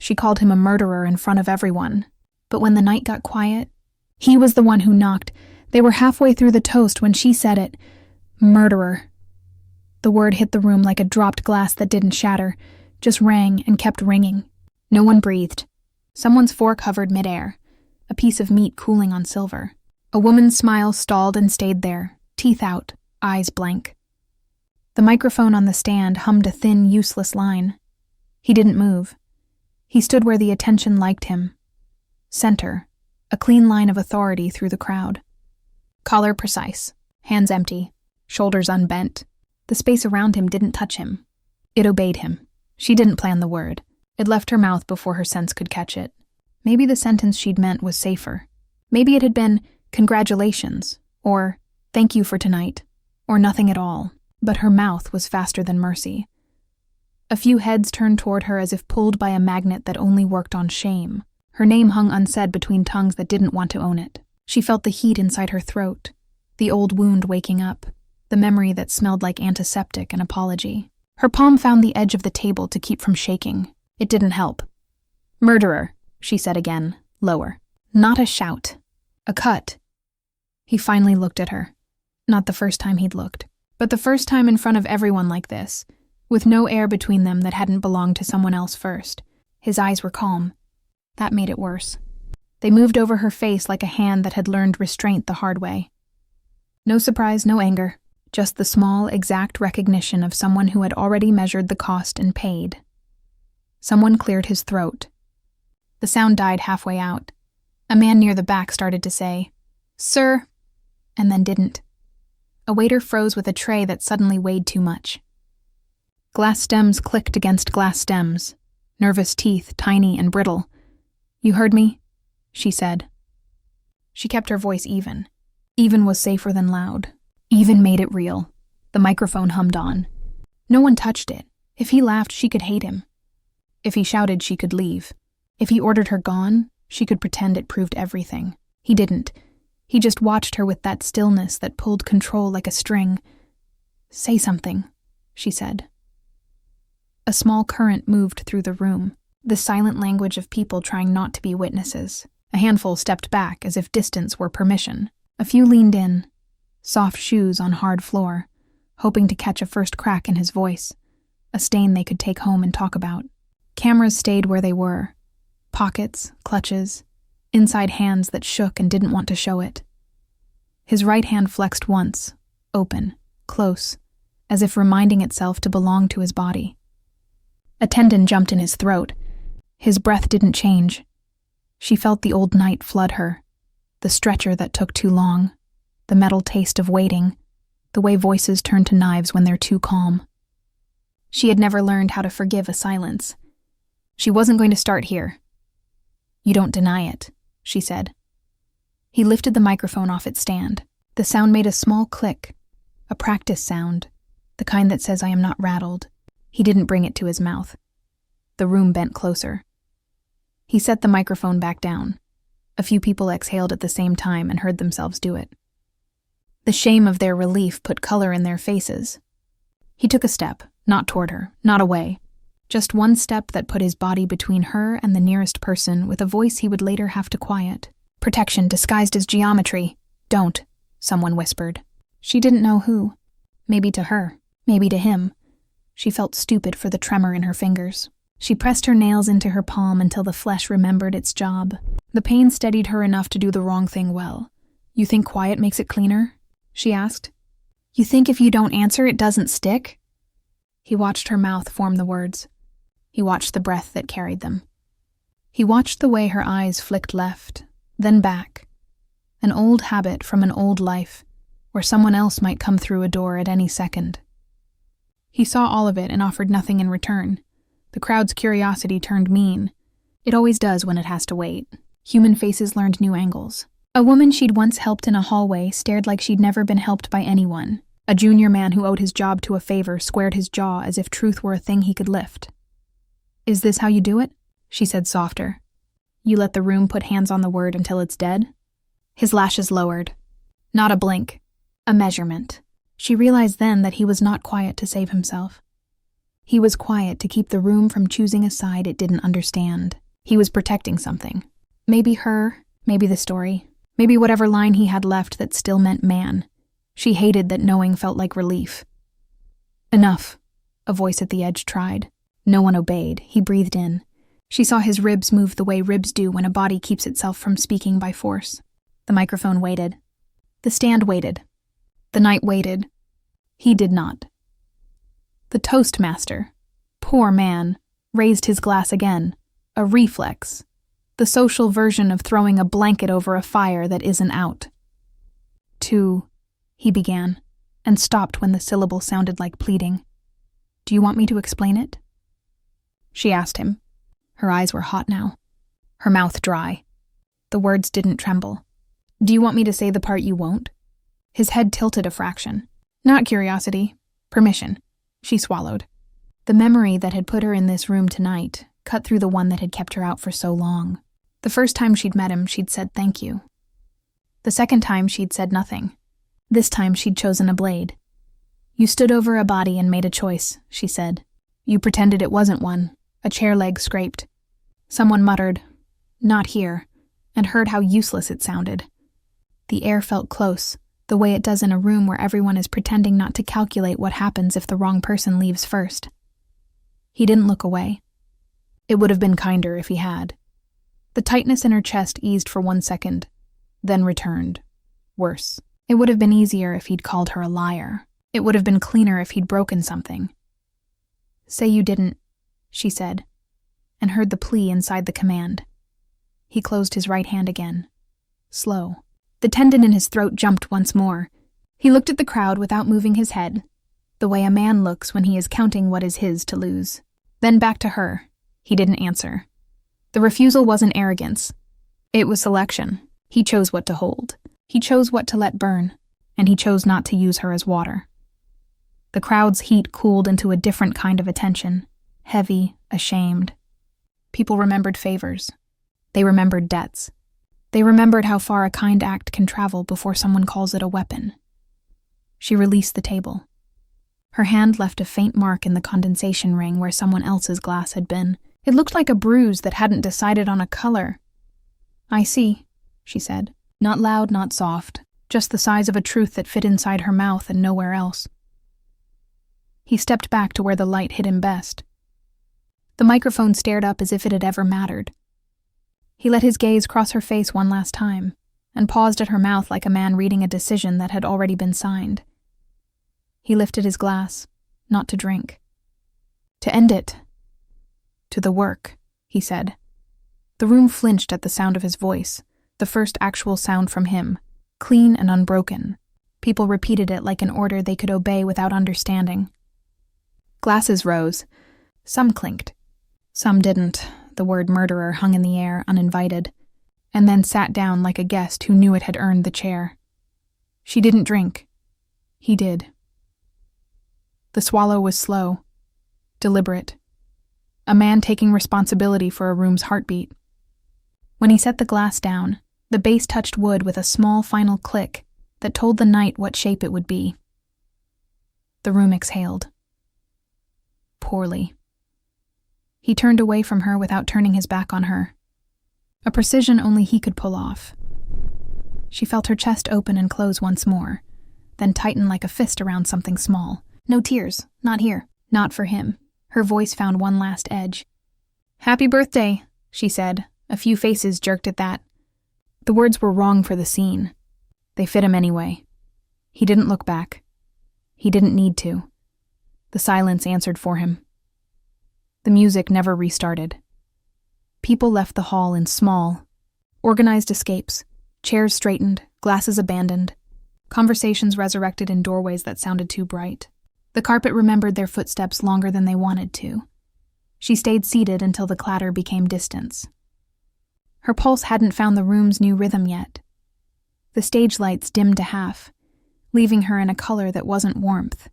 She called him a murderer in front of everyone. But when the night got quiet, he was the one who knocked. They were halfway through the toast when she said it. Murderer. The word hit the room like a dropped glass that didn't shatter, just rang and kept ringing. No one breathed. Someone's fork hovered midair, a piece of meat cooling on silver. A woman's smile stalled and stayed there, teeth out, eyes blank. The microphone on the stand hummed a thin, useless line. He didn't move. He stood where the attention liked him. Center, a clean line of authority through the crowd. Collar precise, hands empty, shoulders unbent. The space around him didn't touch him. It obeyed him. She didn't plan the word. It left her mouth before her sense could catch it. Maybe the sentence she'd meant was safer. Maybe it had been, congratulations, or thank you for tonight, or nothing at all. But her mouth was faster than mercy. A few heads turned toward her as if pulled by a magnet that only worked on shame. Her name hung unsaid between tongues that didn't want to own it. She felt the heat inside her throat, the old wound waking up, the memory that smelled like antiseptic and apology. Her palm found the edge of the table to keep from shaking. It didn't help. Murderer, she said again, lower. Not a shout. A cut. He finally looked at her. Not the first time he'd looked. But the first time in front of everyone like this, with no air between them that hadn't belonged to someone else first. His eyes were calm. That made it worse. They moved over her face like a hand that had learned restraint the hard way. No surprise, no anger, just the small, exact recognition of someone who had already measured the cost and paid. Someone cleared his throat. The sound died halfway out. A man near the back started to say, "Sir," and then didn't. A waiter froze with a tray that suddenly weighed too much. Glass stems clicked against glass stems, nervous teeth, tiny and brittle. "You heard me?" she said. She kept her voice even. Even was safer than loud. Even made it real. The microphone hummed on. No one touched it. If he laughed, she could hate him. If he shouted, she could leave. If he ordered her gone, she could pretend it proved everything. He didn't. He just watched her with that stillness that pulled control like a string. "Say something," she said. A small current moved through the room, the silent language of people trying not to be witnesses. A handful stepped back as if distance were permission. A few leaned in, soft shoes on hard floor, hoping to catch a first crack in his voice, a stain they could take home and talk about. Cameras stayed where they were. Pockets, clutches, inside hands that shook and didn't want to show it. His right hand flexed once, open, close, as if reminding itself to belong to his body. A tendon jumped in his throat. His breath didn't change. She felt the old night flood her, the stretcher that took too long, the metal taste of waiting, the way voices turn to knives when they're too calm. She had never learned how to forgive a silence. She wasn't going to start here. "You don't deny it," she said. He lifted the microphone off its stand. The sound made a small click, a practice sound, the kind that says I am not rattled. He didn't bring it to his mouth. The room bent closer. He set the microphone back down. A few people exhaled at the same time and heard themselves do it. The shame of their relief put color in their faces. He took a step, not toward her, not away. Just one step that put his body between her and the nearest person with a voice he would later have to quiet. "Protection disguised as geometry. Don't," someone whispered. She didn't know who. Maybe to her, maybe to him. She felt stupid for the tremor in her fingers. She pressed her nails into her palm until the flesh remembered its job. The pain steadied her enough to do the wrong thing well. "You think quiet makes it cleaner?" she asked. "You think if you don't answer, it doesn't stick?" He watched her mouth form the words. He watched the breath that carried them. He watched the way her eyes flicked left, then back. An old habit from an old life, where someone else might come through a door at any second. He saw all of it and offered nothing in return. The crowd's curiosity turned mean. It always does when it has to wait. Human faces learned new angles. A woman she'd once helped in a hallway stared like she'd never been helped by anyone. A junior man who owed his job to a favor squared his jaw as if truth were a thing he could lift. "Is this how you do it?" she said softer. "You let the room put hands on the word until it's dead?" His lashes lowered. Not a blink. A measurement. She realized then that he was not quiet to save himself. He was quiet to keep the room from choosing a side it didn't understand. He was protecting something. Maybe her, maybe the story, maybe whatever line he had left that still meant man. She hated that knowing felt like relief. Enough, a voice at the edge tried. No one obeyed. He breathed in. She saw his ribs move the way ribs do when a body keeps itself from speaking by force. The microphone waited. The stand waited. The night waited. He did not. The toastmaster, poor man, raised his glass again. A reflex. The social version of throwing a blanket over a fire that isn't out. He began, and stopped when the syllable sounded like pleading. Do you want me to explain it? She asked him. Her eyes were hot now. Her mouth dry. The words didn't tremble. Do you want me to say the part you won't? His head tilted a fraction. Not curiosity. Permission. She swallowed. The memory that had put her in this room tonight cut through the one that had kept her out for so long. The first time she'd met him, she'd said thank you. The second time, she'd said nothing. This time, she'd chosen a blade. You stood over a body and made a choice, she said. You pretended it wasn't one. A chair leg scraped. Someone muttered, not here, and heard how useless it sounded. The air felt close, the way it does in a room where everyone is pretending not to calculate what happens if the wrong person leaves first. He didn't look away. It would have been kinder if he had. The tightness in her chest eased for 1 second, then returned. Worse. It would have been easier if he'd called her a liar. It would have been cleaner if he'd broken something. Say you didn't, she said, and heard the plea inside the command. He closed his right hand again. Slow. The tendon in his throat jumped once more. He looked at the crowd without moving his head, the way a man looks when he is counting what is his to lose. Then back to her. He didn't answer. The refusal wasn't arrogance. It was selection. He chose what to hold. He chose what to let burn, and he chose not to use her as water. The crowd's heat cooled into a different kind of attention, heavy, ashamed. People remembered favors. They remembered debts. They remembered how far a kind act can travel before someone calls it a weapon. She released the table. Her hand left a faint mark in the condensation ring where someone else's glass had been. It looked like a bruise that hadn't decided on a color. I see, she said. Not loud, not soft, just the size of a truth that fit inside her mouth and nowhere else. He stepped back to where the light hit him best. The microphone stared up as if it had ever mattered. He let his gaze cross her face one last time, and paused at her mouth like a man reading a decision that had already been signed. He lifted his glass, not to drink. To end it. To the work, he said. The room flinched at the sound of his voice, the first actual sound from him, clean and unbroken. People repeated it like an order they could obey without understanding. Glasses rose. Some clinked. Some didn't. The word murderer hung in the air, uninvited, and then sat down like a guest who knew it had earned the chair. She didn't drink. He did. The swallow was slow, deliberate. A man taking responsibility for a room's heartbeat. When he set the glass down, the base touched wood with a small final click that told the night what shape it would be. The room exhaled. Poorly. He turned away from her without turning his back on her. A precision only he could pull off. She felt her chest open and close once more, then tighten like a fist around something small. No tears, not here, not for him. Her voice found one last edge. Happy birthday, she said. A few faces jerked at that. The words were wrong for the scene. They fit him anyway. He didn't look back. He didn't need to. The silence answered for him. The music never restarted. People left the hall in small, organized escapes, chairs straightened, glasses abandoned, conversations resurrected in doorways that sounded too bright. The carpet remembered their footsteps longer than they wanted to. She stayed seated until the clatter became distance. Her pulse hadn't found the room's new rhythm yet. The stage lights dimmed to half, leaving her in a color that wasn't warmth.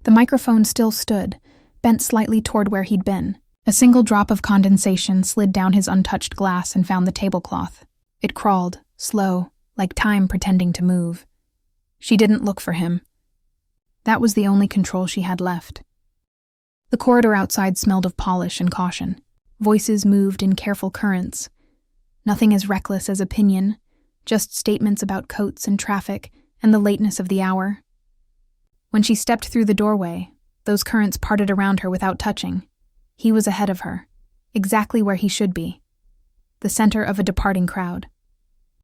The microphone still stood, bent slightly toward where he'd been. A single drop of condensation slid down his untouched glass and found the tablecloth. It crawled, slow, like time pretending to move. She didn't look for him. That was the only control she had left. The corridor outside smelled of polish and caution. Voices moved in careful currents. Nothing as reckless as opinion, just statements about coats and traffic and the lateness of the hour. When she stepped through the doorway, those currents parted around her without touching. He was ahead of her, exactly where he should be, the center of a departing crowd.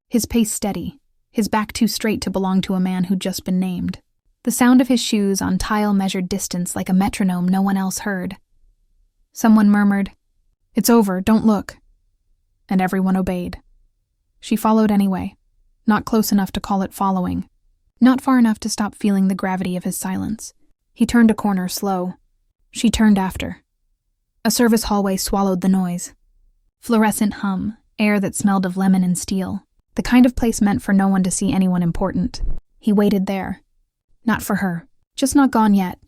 His pace steady, his back too straight to belong to a man who'd just been named. The sound of his shoes on tile measured distance like a metronome no one else heard. Someone murmured, "It's over, don't look." And everyone obeyed. She followed anyway, not close enough to call it following, not far enough to stop feeling the gravity of his silence. He turned a corner slow. She turned after. A service hallway swallowed the noise. Fluorescent hum, air that smelled of lemon and steel, the kind of place meant for no one to see anyone important. He waited there. Not for her, just not gone yet.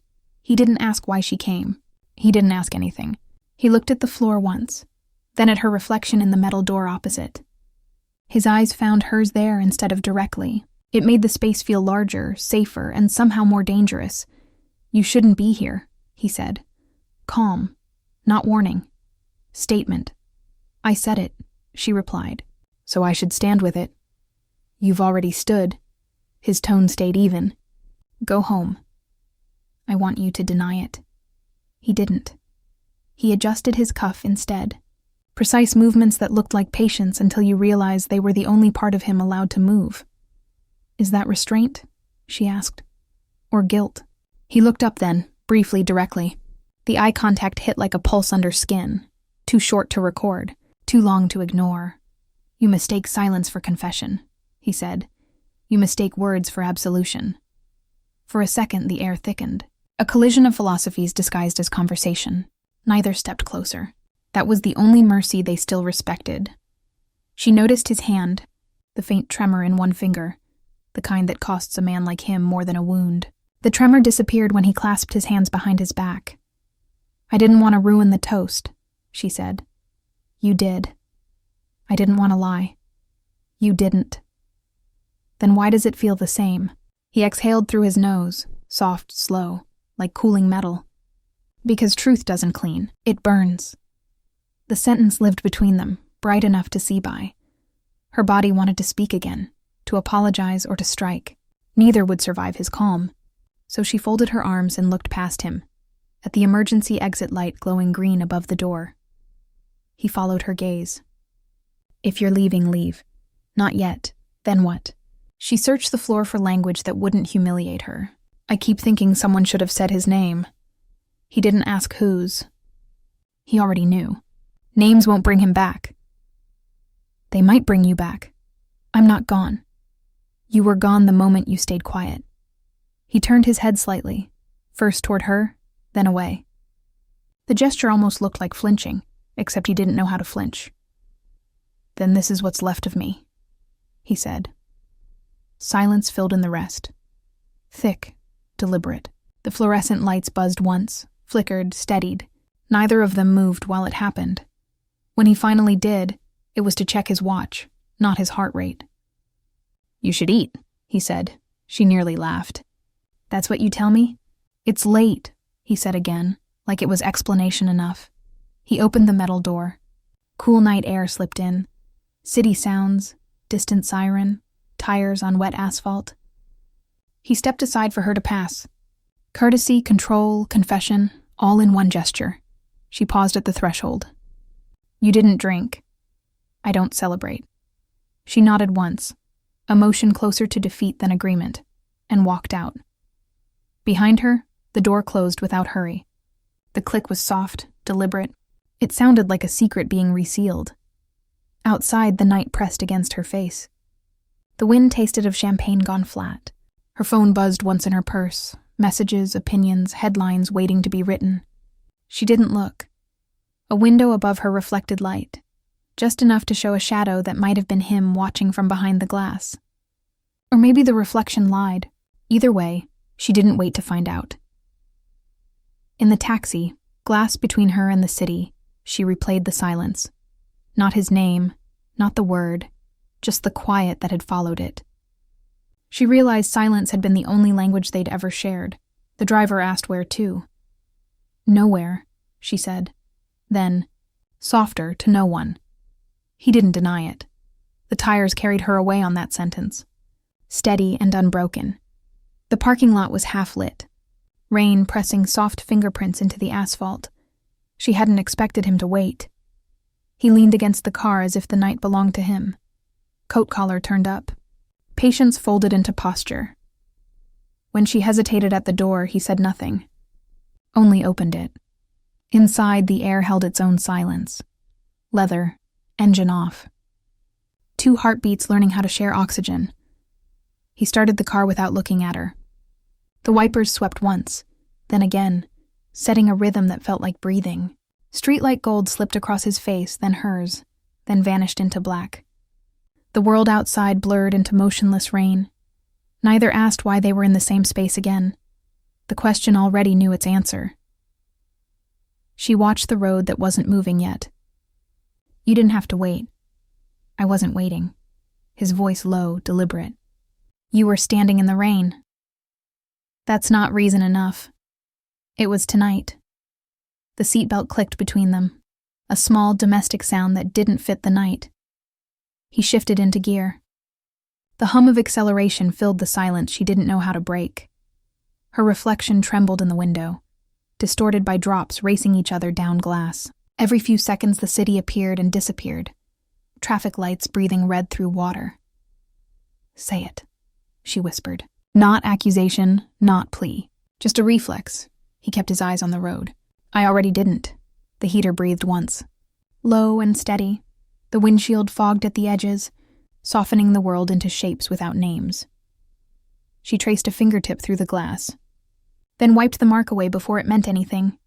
He didn't ask why she came. He didn't ask anything. He looked at the floor once, then at her reflection in the metal door opposite. His eyes found hers there instead of directly. It made the space feel larger, safer, and somehow more dangerous. "You shouldn't be here," he said. Calm, not warning. Statement. "I said it," she replied, "so I should stand with it." "You've already stood." His tone stayed even. "Go home. I want you to deny it." He didn't. He adjusted his cuff instead. Precise movements that looked like patience until you realized they were the only part of him allowed to move. "Is that restraint?" she asked. "Or guilt?" He looked up then, briefly, directly. The eye contact hit like a pulse under skin, too short to record, too long to ignore. "You mistake silence for confession," he said. "You mistake words for absolution." For a second, the air thickened. A collision of philosophies disguised as conversation. Neither stepped closer. That was the only mercy they still respected. She noticed his hand, the faint tremor in one finger, the kind that costs a man like him more than a wound. The tremor disappeared when he clasped his hands behind his back. "I didn't want to ruin the toast," she said. "You did. I didn't want to lie. You didn't. Then why does it feel the same?" He exhaled through his nose, soft, slow, like cooling metal. "Because truth doesn't clean. It burns." The sentence lived between them, bright enough to see by. Her body wanted to speak again, to apologize or to strike. Neither would survive his calm. So she folded her arms and looked past him, at the emergency exit light glowing green above the door. He followed her gaze. "If you're leaving, leave. Not yet. Then what?" She searched the floor for language that wouldn't humiliate her. "I keep thinking someone should have said his name." He didn't ask whose. He already knew. Names won't bring him back. "They might bring you back. I'm not gone. You were gone the moment you stayed quiet." He turned his head slightly, first toward her, then away. The gesture almost looked like flinching, except he didn't know how to flinch. "Then this is what's left of me," he said. Silence filled in the rest. Thick, deliberate. The fluorescent lights buzzed once, flickered, steadied. Neither of them moved while it happened. When he finally did, it was to check his watch, not his heart rate. "You should eat," he said. She nearly laughed. "That's what you tell me?" "It's late," he said again, like it was explanation enough. He opened the metal door. Cool night air slipped in. City sounds, distant siren, tires on wet asphalt. He stepped aside for her to pass. Courtesy, control, confession, all in one gesture. She paused at the threshold. "You didn't drink." "I don't celebrate." She nodded once, a motion closer to defeat than agreement, and walked out. Behind her, the door closed without hurry. The click was soft, deliberate. It sounded like a secret being resealed. Outside, the night pressed against her face. The wind tasted of champagne gone flat. Her phone buzzed once in her purse, messages, opinions, headlines waiting to be written. She didn't look. A window above her reflected light, just enough to show a shadow that might have been him watching from behind the glass. Or maybe the reflection lied. Either way, she didn't wait to find out. In the taxi, glass between her and the city, she replayed the silence. Not his name, not the word, just the quiet that had followed it. She realized silence had been the only language they'd ever shared. The driver asked where to. Nowhere, she said. Then, softer, to no one. He didn't deny it. The tires carried her away on that sentence. Steady and unbroken. The parking lot was half lit. Rain pressing soft fingerprints into the asphalt. She hadn't expected him to wait. He leaned against the car as if the night belonged to him. Coat collar turned up. Patience folded into posture. When she hesitated at the door, he said nothing. Only opened it. Inside, the air held its own silence. Leather, engine off. 2 heartbeats learning how to share oxygen. He started the car without looking at her. The wipers swept once, then again, setting a rhythm that felt like breathing. Streetlight gold slipped across his face, then hers, then vanished into black. The world outside blurred into motionless rain. Neither asked why they were in the same space again. The question already knew its answer. She watched the road that wasn't moving yet. You didn't have to wait. I wasn't waiting. His voice low, deliberate. You were standing in the rain. That's not reason enough. It was tonight. The seatbelt clicked between them, a small domestic sound that didn't fit the night. He shifted into gear. The hum of acceleration filled the silence she didn't know how to break. Her reflection trembled in the window, distorted by drops racing each other down glass. Every few seconds the city appeared and disappeared, traffic lights breathing red through water. Say it, she whispered. Not accusation, not plea. Just a reflex. He kept his eyes on the road. I already didn't. The heater breathed once. Low and steady, the windshield fogged at the edges, softening the world into shapes without names. She traced a fingertip through the glass, then wiped the mark away before it meant anything.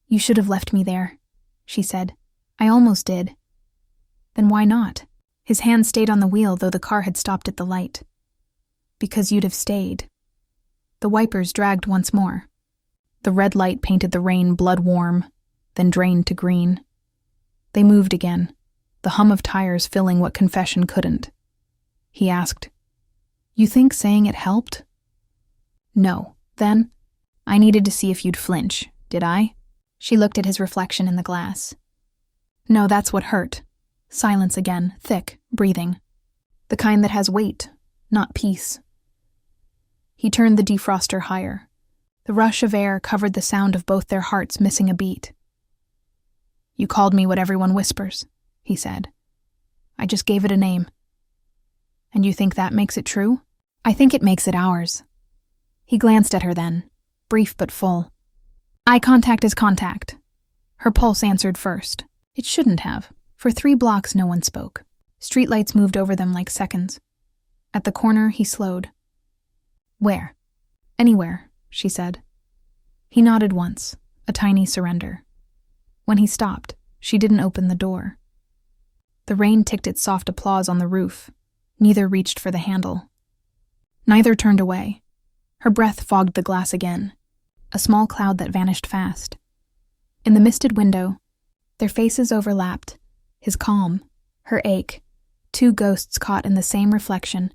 You should have left me there, she said. I almost did. Then why not? His hand stayed on the wheel, though the car had stopped at the light. Because you'd have stayed. The wipers dragged once more. The red light painted the rain blood-warm, then drained to green. They moved again, the hum of tires filling what confession couldn't. He asked, You think saying it helped? No. Then, I needed to see if you'd flinch, did I? She looked at his reflection in the glass. No, that's what hurt. Silence again, thick, breathing. The kind that has weight, not peace. He turned the defroster higher. The rush of air covered the sound of both their hearts missing a beat. You called me what everyone whispers, he said. I just gave it a name. And you think that makes it true? I think it makes it ours. He glanced at her then, brief but full. Eye contact is contact. Her pulse answered first. It shouldn't have. For 3 blocks no one spoke. Streetlights moved over them like seconds. At the corner he slowed. Where? Anywhere, she said. He nodded once, a tiny surrender. When he stopped, she didn't open the door. The rain ticked its soft applause on the roof. Neither reached for the handle. Neither turned away. Her breath fogged the glass again, a small cloud that vanished fast. In the misted window, their faces overlapped, his calm, her ache, 2 ghosts caught in the same reflection.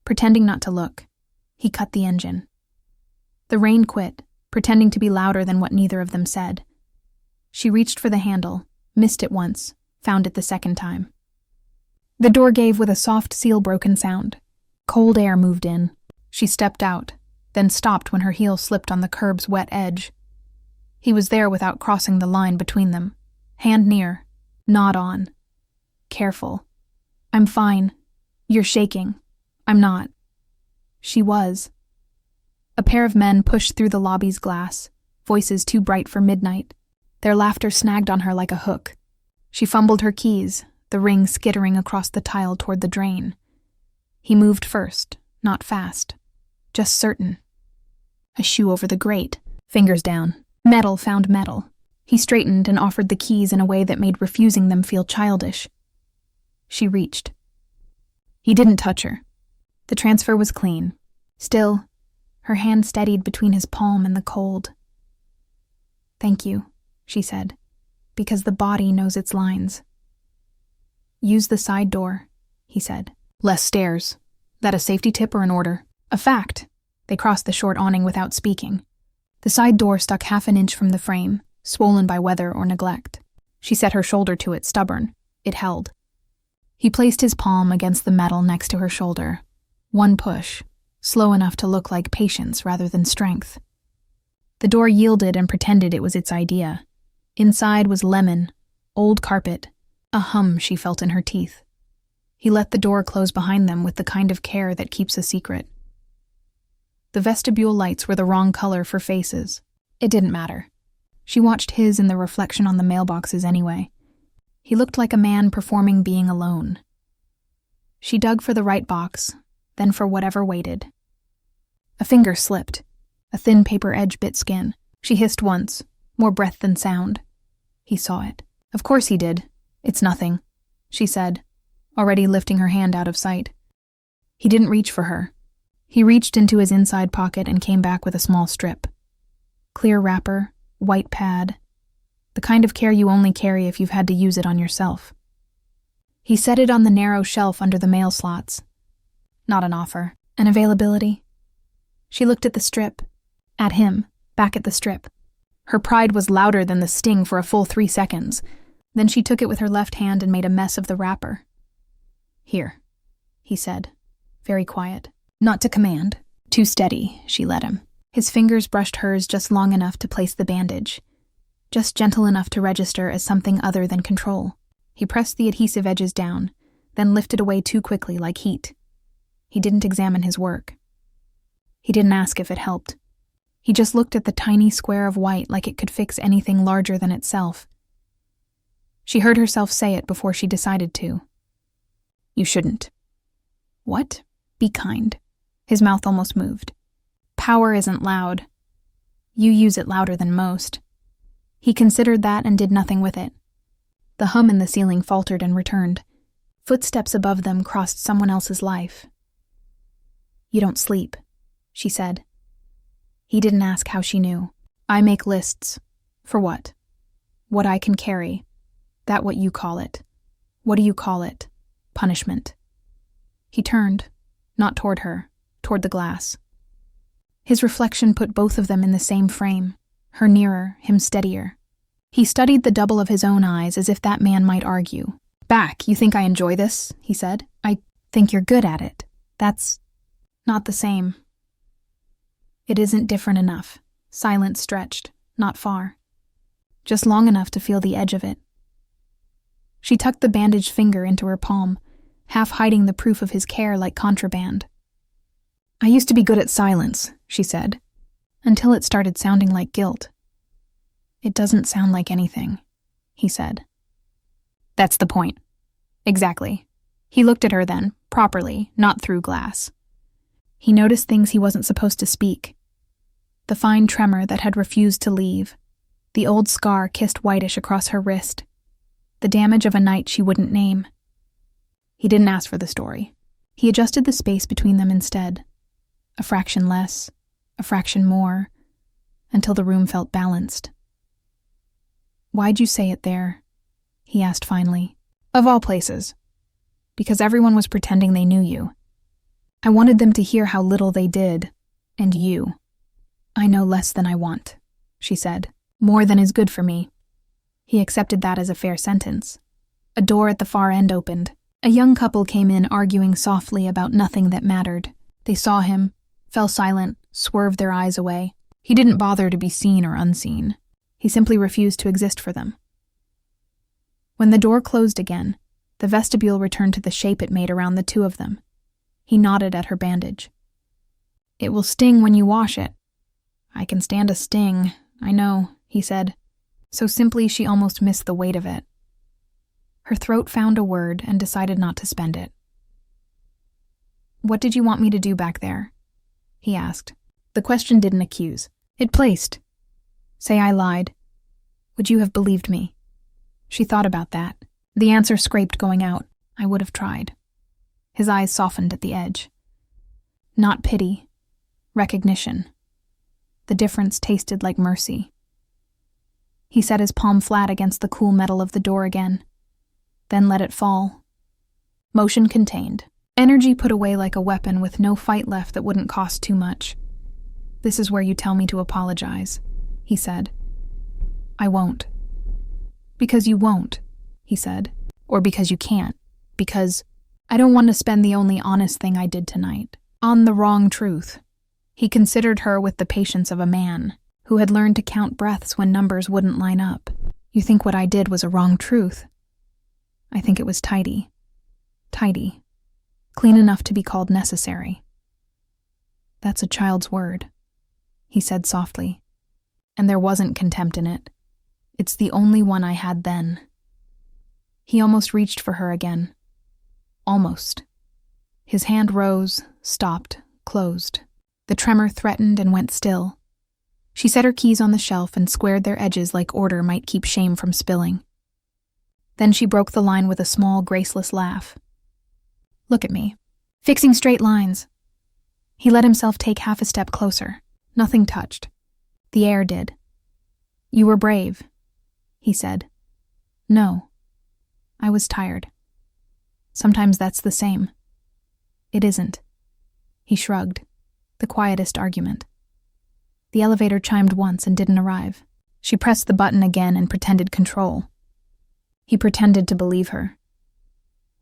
Pretending not to look, he cut the engine. The rain quit, pretending to be louder than what neither of them said. She reached for the handle, missed it once, found it the second time. The door gave with a soft seal-broken sound. Cold air moved in. She stepped out, then stopped when her heel slipped on the curb's wet edge. He was there without crossing the line between them. Hand near, nod on. Careful. I'm fine. You're shaking. I'm not. She was. A pair of men pushed through the lobby's glass, voices too bright for midnight. Their laughter snagged on her like a hook. She fumbled her keys, the ring skittering across the tile toward the drain. He moved first, not fast, just certain. A shoe over the grate, fingers down. Metal found metal. He straightened and offered the keys in a way that made refusing them feel childish. She reached. He didn't touch her. The transfer was clean. Still, her hand steadied between his palm and the cold. Thank you, she said, because the body knows its lines. Use the side door, he said. Less stairs. That a safety tip or an order? A fact. They crossed the short awning without speaking. The side door stuck half an inch from the frame, swollen by weather or neglect. She set her shoulder to it, stubborn. It held. He placed his palm against the metal next to her shoulder. One push, slow enough to look like patience rather than strength. The door yielded and pretended it was its idea. Inside was lemon, old carpet, a hum she felt in her teeth. He let the door close behind them with the kind of care that keeps a secret. The vestibule lights were the wrong color for faces. It didn't matter. She watched his in the reflection on the mailboxes anyway. He looked like a man performing being alone. She dug for the right box, then for whatever waited. A finger slipped. A thin paper edge bit skin. She hissed once, more breath than sound. He saw it. Of course he did. It's nothing, she said, already lifting her hand out of sight. He didn't reach for her. He reached into his inside pocket and came back with a small strip. Clear wrapper, white pad, the kind of care you only carry if you've had to use it on yourself. He set it on the narrow shelf under the mail slots. Not an offer, an availability. She looked at the strip, at him, back at the strip. Her pride was louder than the sting for a full 3 seconds. Then she took it with her left hand and made a mess of the wrapper. Here, he said, very quiet. Not to command. Too steady, she let him. His fingers brushed hers just long enough to place the bandage, just gentle enough to register as something other than control. He pressed the adhesive edges down, then lifted away too quickly like heat. He didn't examine his work. He didn't ask if it helped. He just looked at the tiny square of white like it could fix anything larger than itself. She heard herself say it before she decided to. You shouldn't. What? Be kind. His mouth almost moved. Power isn't loud. You use it louder than most. He considered that and did nothing with it. The hum in the ceiling faltered and returned. Footsteps above them crossed someone else's life. You don't sleep, she said. He didn't ask how she knew. I make lists. For what? What I can carry. That what you call it. What do you call it? Punishment. He turned, not toward her, toward the glass. His reflection put both of them in the same frame, her nearer, him steadier. He studied the double of his own eyes as if that man might argue. Back, you think I enjoy this? He said. I think you're good at it. That's not the same. It isn't different enough. Silence stretched, not far. Just long enough to feel the edge of it. She tucked the bandaged finger into her palm, half hiding the proof of his care like contraband. I used to be good at silence, she said, until it started sounding like guilt. It doesn't sound like anything, he said. That's the point. Exactly. He looked at her then, properly, not through glass. He noticed things he wasn't supposed to speak. The fine tremor that had refused to leave, the old scar kissed whitish across her wrist, the damage of a night she wouldn't name. He didn't ask for the story. He adjusted the space between them instead. A fraction less, a fraction more, until the room felt balanced. Why'd you say it there? He asked finally. Of all places. Because everyone was pretending they knew you. I wanted them to hear how little they did, and you. I know less than I want, she said. More than is good for me. He accepted that as a fair sentence. A door at the far end opened. A young couple came in arguing softly about nothing that mattered. They saw him, fell silent, swerved their eyes away. He didn't bother to be seen or unseen. He simply refused to exist for them. When the door closed again, the vestibule returned to the shape it made around the two of them. He nodded at her bandage. It will sting when you wash it. I can stand a sting, I know, he said. So simply she almost missed the weight of it. Her throat found a word and decided not to spend it. What did you want me to do back there? He asked. The question didn't accuse. It placed. Say I lied. Would you have believed me? She thought about that. The answer scraped going out. I would have tried. His eyes softened at the edge. Not pity. Recognition. The difference tasted like mercy. He set his palm flat against the cool metal of the door again, then let it fall. Motion contained. Energy put away like a weapon with no fight left that wouldn't cost too much. "This is where you tell me to apologize," he said. "I won't." "Because you won't," he said. "Or because you can't. Because I don't want to spend the only honest thing I did tonight on the wrong truth." He considered her with the patience of a man who had learned to count breaths when numbers wouldn't line up. "You think what I did was a wrong truth?" "I think it was tidy. Tidy. Clean enough to be called necessary." "That's a child's word," he said softly. "And there wasn't contempt in it. It's the only one I had then." He almost reached for her again. Almost. His hand rose, stopped, closed. The tremor threatened and went still. She set her keys on the shelf and squared their edges like order might keep shame from spilling. Then she broke the line with a small, graceless laugh. "Look at me. Fixing straight lines." He let himself take half a step closer. Nothing touched. The air did. "You were brave," he said. "No. I was tired. Sometimes that's the same." "It isn't." He shrugged. The quietest argument. The elevator chimed once and didn't arrive. She pressed the button again and pretended control. He pretended to believe her.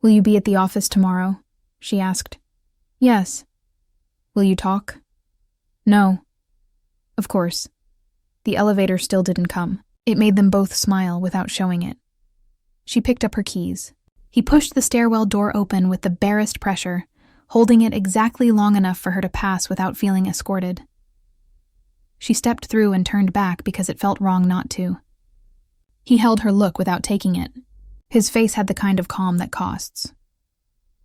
"Will you be at the office tomorrow?" she asked. "Yes." "Will you talk?" "No." "Of course." The elevator still didn't come. It made them both smile without showing it. She picked up her keys. He pushed the stairwell door open with the barest pressure, holding it exactly long enough for her to pass without feeling escorted. She stepped through and turned back because it felt wrong not to. He held her look without taking it. His face had the kind of calm that costs.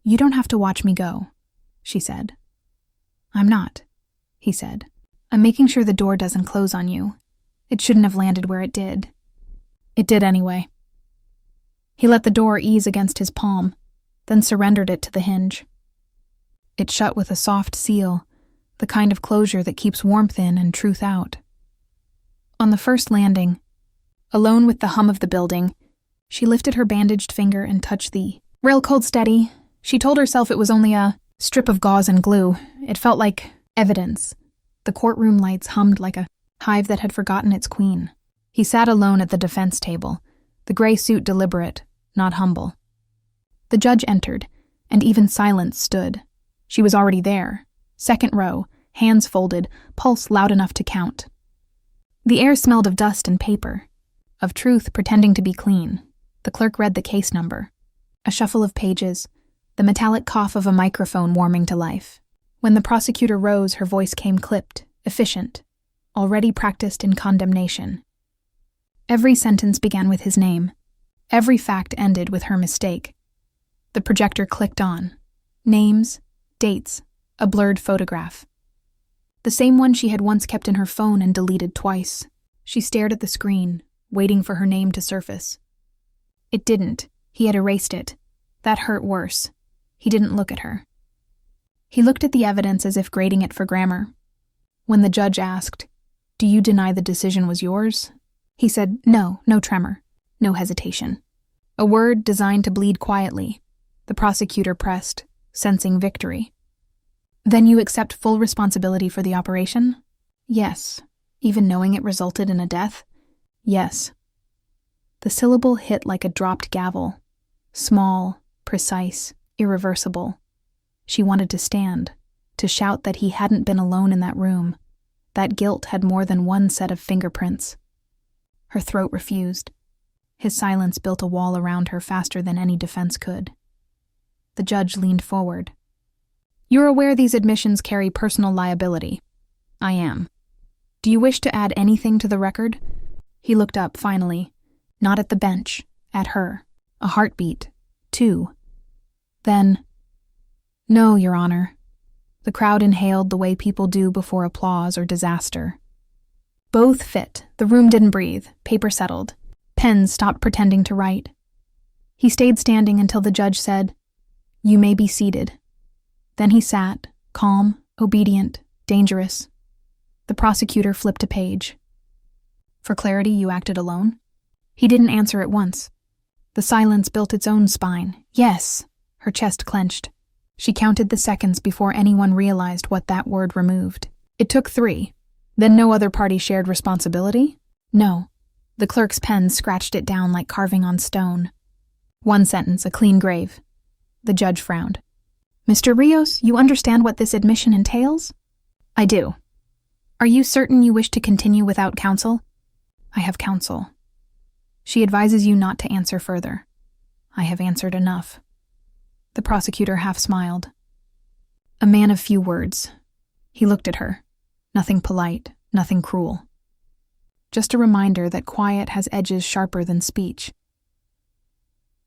"You don't have to watch me go," she said. "I'm not," he said. "I'm making sure the door doesn't close on you. It shouldn't have landed where it did." It did anyway. He let the door ease against his palm, then surrendered it to the hinge. It shut with a soft seal, the kind of closure that keeps warmth in and truth out. On the first landing, alone with the hum of the building, she lifted her bandaged finger and touched the rail cold steady. She told herself it was only a strip of gauze and glue. It felt like evidence. The courtroom lights hummed like a hive that had forgotten its queen. He sat alone at the defense table, the gray suit deliberate, not humble. The judge entered, and even silence stood. She was already there, second row, hands folded, pulse loud enough to count. The air smelled of dust and paper, of truth pretending to be clean. The clerk read the case number. A shuffle of pages, the metallic cough of a microphone warming to life. When the prosecutor rose, her voice came clipped, efficient, already practiced in condemnation. Every sentence began with his name. Every fact ended with her mistake. The projector clicked on. Names, dates, a blurred photograph. The same one she had once kept in her phone and deleted twice. She stared at the screen, waiting for her name to surface. It didn't. He had erased it. That hurt worse. He didn't look at her. He looked at the evidence as if grading it for grammar. When the judge asked, "Do you deny the decision was yours?" he said, "No, no tremor, no hesitation." A word designed to bleed quietly. The prosecutor pressed, sensing victory. "Then you accept full responsibility for the operation?" "Yes." "Even knowing it resulted in a death?" "Yes." The syllable hit like a dropped gavel. Small, precise, irreversible. She wanted to stand, to shout that he hadn't been alone in that room. That guilt had more than one set of fingerprints. Her throat refused. His silence built a wall around her faster than any defense could. The judge leaned forward. "You're aware these admissions carry personal liability." "I am." "Do you wish to add anything to the record?" He looked up, finally. Not at the bench, at her. A heartbeat. 2. Then, "No, Your Honor." The crowd inhaled the way people do before applause or disaster. Both fit. The room didn't breathe. Paper settled. Pens stopped pretending to write. He stayed standing until the judge said, "You may be seated." Then he sat, calm, obedient, dangerous. The prosecutor flipped a page. "For clarity, you acted alone?" He didn't answer at once. The silence built its own spine. "Yes." Her chest clenched. She counted the seconds before anyone realized what that word removed. It took 3. Then no other party shared responsibility? No. The clerk's pen scratched it down like carving on stone. One sentence, a clean grave. The judge frowned. Mr. Rios, you understand what this admission entails? I do. Are you certain you wish to continue without counsel? I have counsel. She advises you not to answer further. I have answered enough. The prosecutor half smiled. A man of few words. He looked at her. Nothing polite, nothing cruel. Just a reminder that quiet has edges sharper than speech.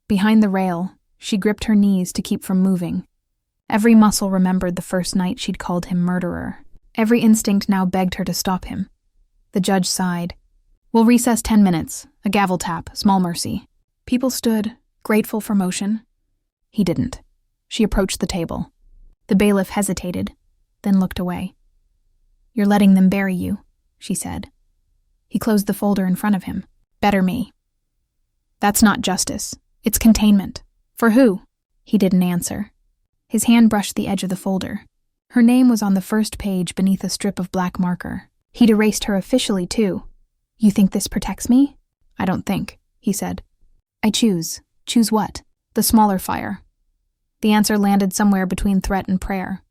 Behind the rail, she gripped her knees to keep from moving. Every muscle remembered the first night she'd called him murderer. Every instinct now begged her to stop him. The judge sighed. We'll recess 10 minutes. A gavel tap, small mercy. People stood, grateful for motion. He didn't. She approached the table. The bailiff hesitated, then looked away. You're letting them bury you, she said. He closed the folder in front of him. Better me. That's not justice. It's containment. For who? He didn't answer. His hand brushed the edge of the folder. Her name was on the first page beneath a strip of black marker. He'd erased her officially, too. You think this protects me? I don't think, he said. I choose. Choose what? The smaller fire. The answer landed somewhere between threat and prayer.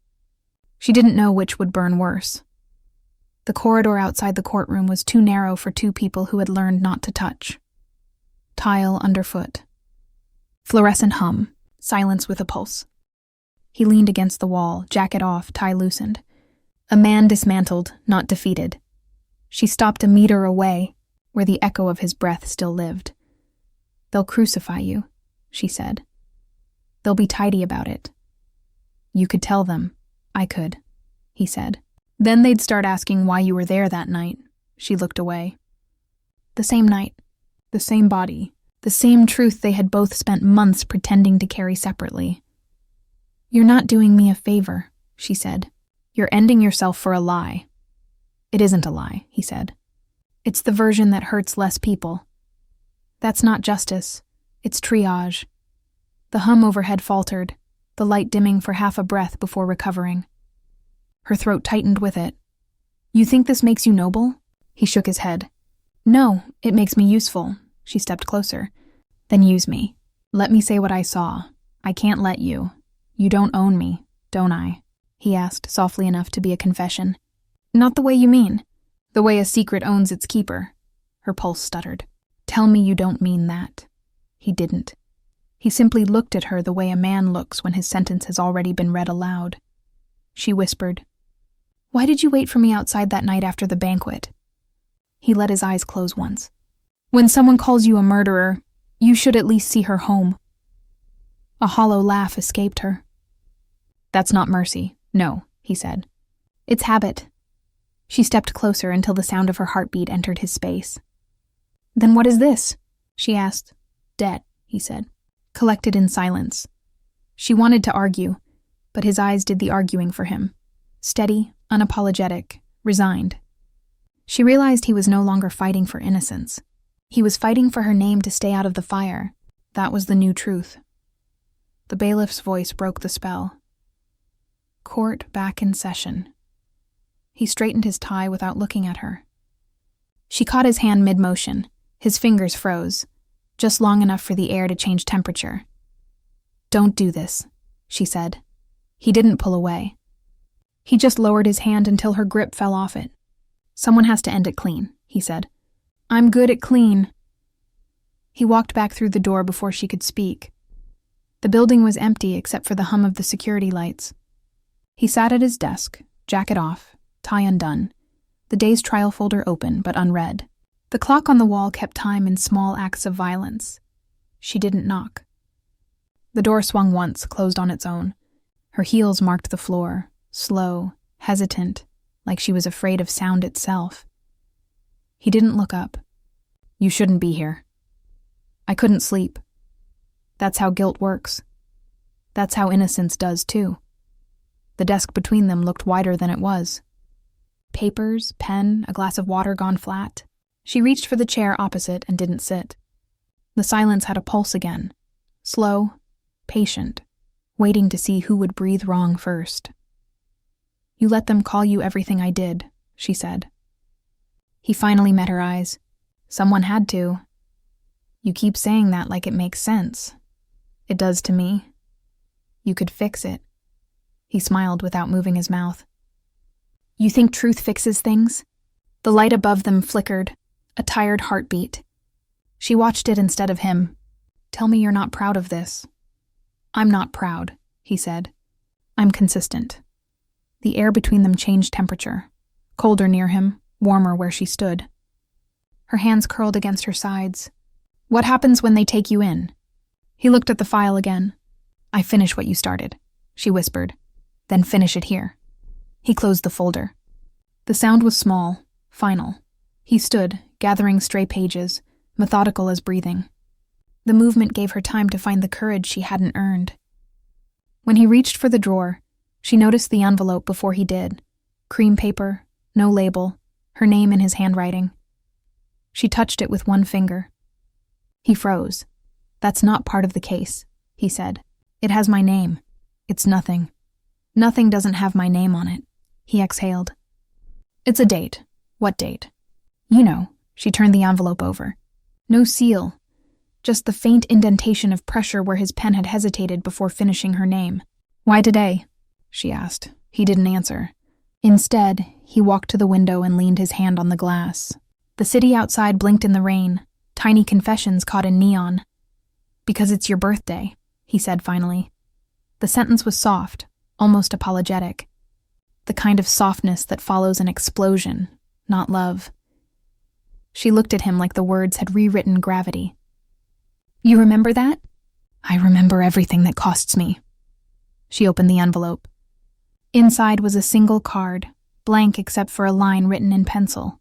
She didn't know which would burn worse. The corridor outside the courtroom was too narrow for two people who had learned not to touch. Tile underfoot. Fluorescent hum. Silence with a pulse. He leaned against the wall, jacket off, tie loosened. A man dismantled, not defeated. She stopped a meter away, where the echo of his breath still lived. They'll crucify you, she said. They'll be tidy about it. You could tell them. I could, he said. Then they'd start asking why you were there that night. She looked away. The same night, the same body, the same truth they had both spent months pretending to carry separately. You're not doing me a favor, she said. You're ending yourself for a lie. It isn't a lie, he said. It's the version that hurts less people. That's not justice. It's triage. The hum overhead faltered, the light dimming for half a breath before recovering. Her throat tightened with it. You think this makes you noble? He shook his head. No, it makes me useful. She stepped closer. Then use me. Let me say what I saw. I can't let you. You don't own me, don't I? He asked, softly enough to be a confession. Not the way you mean. The way a secret owns its keeper. Her pulse stuttered. Tell me you don't mean that. He didn't. He simply looked at her the way a man looks when his sentence has already been read aloud. She whispered, Why did you wait for me outside that night after the banquet? He let his eyes close once. When someone calls you a murderer, you should at least see her home. A hollow laugh escaped her. That's not mercy. No, he said. It's habit. She stepped closer until the sound of her heartbeat entered his space. Then what is this? She asked. Debt, he said. Collected in silence. She wanted to argue, but his eyes did the arguing for him. Steady, unapologetic, resigned. She realized he was no longer fighting for innocence. He was fighting for her name to stay out of the fire. That was the new truth. The bailiff's voice broke the spell. Court back in session. He straightened his tie without looking at her. She caught his hand mid-motion. His fingers froze, just long enough for the air to change temperature. Don't do this, she said. He didn't pull away. He just lowered his hand until her grip fell off it. Someone has to end it clean, he said. I'm good at clean. He walked back through the door before she could speak. The building was empty except for the hum of the security lights. He sat at his desk, jacket off, tie undone, the day's trial folder open but unread. The clock on the wall kept time in small acts of violence. She didn't knock. The door swung once, closed on its own. Her heels marked the floor, slow, hesitant, like she was afraid of sound itself. He didn't look up. You shouldn't be here. I couldn't sleep. That's how guilt works. That's how innocence does, too. The desk between them looked wider than it was. Papers, pen, a glass of water gone flat. She reached for the chair opposite and didn't sit. The silence had a pulse again. Slow, patient, waiting to see who would breathe wrong first. You let them call you everything I did, she said. He finally met her eyes. Someone had to. You keep saying that like it makes sense. It does to me. You could fix it. He smiled without moving his mouth. You think truth fixes things? The light above them flickered, a tired heartbeat. She watched it instead of him. Tell me you're not proud of this. I'm not proud, he said. I'm consistent. The air between them changed temperature. Colder near him, warmer where she stood. Her hands curled against her sides. What happens when they take you in? He looked at the file again. I finish what you started, she whispered. Then finish it here. He closed the folder. The sound was small, final. He stood, gathering stray pages, methodical as breathing. The movement gave her time to find the courage she hadn't earned. When he reached for the drawer, she noticed the envelope before he did. Cream paper, no label, her name in his handwriting. She touched it with one finger. He froze. That's not part of the case, he said. It has my name. It's nothing. Nothing doesn't have my name on it. He exhaled. It's a date. What date? You know. She turned the envelope over. No seal. Just the faint indentation of pressure where his pen had hesitated before finishing her name. Why today? She asked. He didn't answer. Instead, he walked to the window and leaned his hand on the glass. The city outside blinked in the rain, tiny confessions caught in neon. Because it's your birthday, he said finally. The sentence was soft, almost apologetic. The kind of softness that follows an explosion, not love. She looked at him like the words had rewritten gravity. You remember that? I remember everything that costs me. She opened the envelope. Inside was a single card, blank except for a line written in pencil.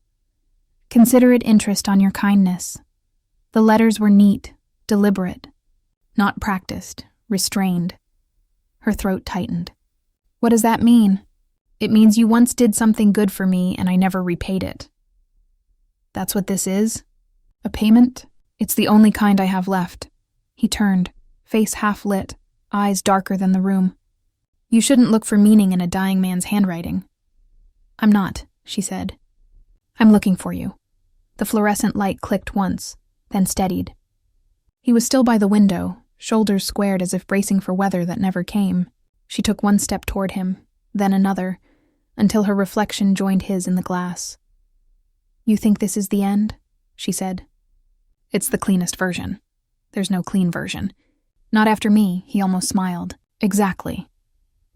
Considerate interest on your kindness. The letters were neat, deliberate, not practiced, restrained. Her throat tightened. What does that mean? It means you once did something good for me and I never repaid it. That's what this is? A payment? It's the only kind I have left. He turned, face half lit, eyes darker than the room. You shouldn't look for meaning in a dying man's handwriting. I'm not, she said. I'm looking for you. The fluorescent light clicked once, then steadied. He was still by the window, shoulders squared as if bracing for weather that never came. She took one step toward him, then another, until her reflection joined his in the glass. You think this is the end? She said. It's the cleanest version. There's no clean version. Not after me, he almost smiled. Exactly.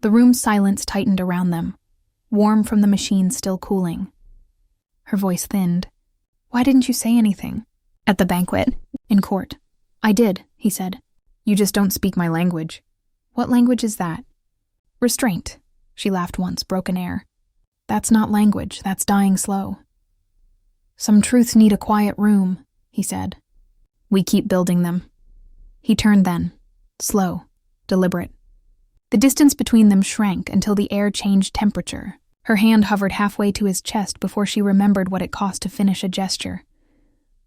The room's silence tightened around them, warm from the machine still cooling. Her voice thinned. Why didn't you say anything? At the banquet? In court. I did, he said. You just don't speak my language. What language is that? Restraint. She laughed once, broken air. That's not language, that's dying slow. Some truths need a quiet room, he said. We keep building them. He turned then, slow, deliberate. The distance between them shrank until the air changed temperature. Her hand hovered halfway to his chest before she remembered what it cost to finish a gesture.